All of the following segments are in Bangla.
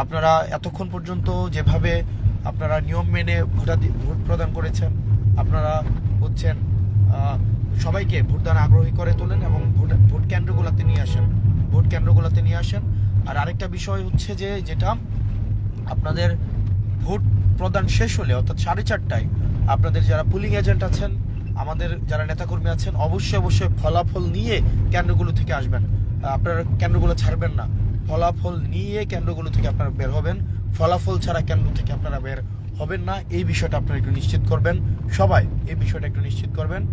আপনারা এতক্ষণ পর্যন্ত যেভাবে আপনারা নিয়ম মেনে ভোট প্রদান করেছেন, আপনারা হচ্ছেন সবাইকে ভোটদান আগ্রহী করে তোলেন এবং ভোট কেন্দ্রগুলোতে নিয়ে আসেন। আর আরেকটা বিষয় হচ্ছে যেটা আপনাদের ভোট প্রদান শেষ হলে অর্থাৎ 4:30টায় আপনাদের যারা পুলিং এজেন্ট আছেন, আমাদের যারা নেতাকর্মী আছেন, অবশ্যই ফলাফল নিয়ে কেন্দ্রগুলো থেকে আসবেন। আপনারা কেন্দ্রগুলো ছাড়বেন না, ফলাফল নিয়ে কেন্দ্রগুলো থেকে আপনারা বের হবেন। ফলাফল ছাড়া কেন্দ্র থেকে আপনারা বের হবেন না, এই বিষয়টা আপনারা একটু নিশ্চিত করবেন। সবাই এই বিষয়টা একটু নিশ্চিত করবেন।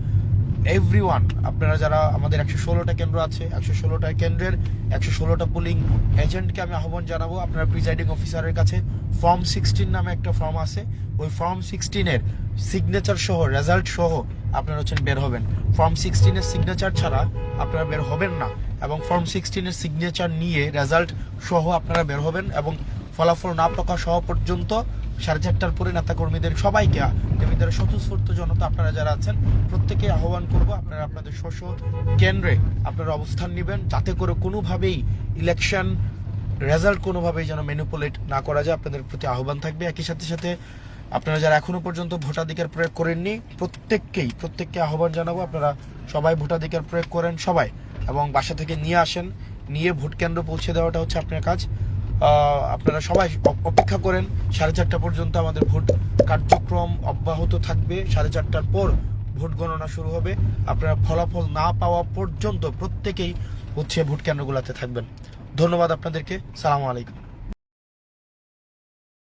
এভরিওয়ান, আপনারা যারা আমাদের 116টা কেন্দ্র আছে, 116টা কেন্দ্রের 116টা পুলিং এজেন্টকে আমি আহ্বান জানাবো, আপনারা প্রিজাইডিং অফিসারের কাছে ফর্ম 16 নামে একটা ফর্ম আছে, ওই ফর্ম 16-এর সিগনেচার সহ, রেজাল্ট সহ আপনারা বের হবেন। ফর্ম 16-এর সিগনেচার ছাড়া আপনারা বের হবেন না, এবং ফর্ম 16-এর সিগনেচার নিয়ে রেজাল্ট সহ আপনারা বের হবেন। এবং ফলাফল না প্রকাশ হওয়া পর্যন্ত 4:30টার পরে নেতাকর্মীদের সবাইকে, দেবীদের স্বতঃস্ফূর্ত জনতা আপনারা যারা আছেন প্রত্যেকে আহ্বান করব, আপনারা আপনাদের স্ব কেন্দ্রে আপনারা অবস্থান নেবেন, যাতে করে কোনোভাবেই ইলেকশন রেজাল্ট কোনোভাবেই যেন ম্যানিপুলেট না করা যায়। আপনাদের প্রতি আহ্বান থাকবে। একই সাথে আপনারা যারা এখনো পর্যন্ত ভোটাধিকার প্রয়োগ করেননি প্রত্যেককে আহ্বান জানাবো, আপনারা সবাই ভোটাধিকার প্রয়োগ করেন সবাই, এবং বাসা থেকে নিয়ে ভোট কেন্দ্র পৌঁছে দেওয়াটা হচ্ছে আপনার কাজ। আপনারা সবাই অপেক্ষা করেন, 4:30টা পর্যন্ত আমাদের ভোট কার্যক্রম অব্যাহত থাকবে। 4:30টার পর ভোট গণনা শুরু হবে। আপনারা ফলাফল না পাওয়া পর্যন্ত প্রত্যেকেই ভোট কেন্দ্রগুলোতে থাকবেন। ধন্যবাদ আপনাদেরকে। সালামু আলাইকুম।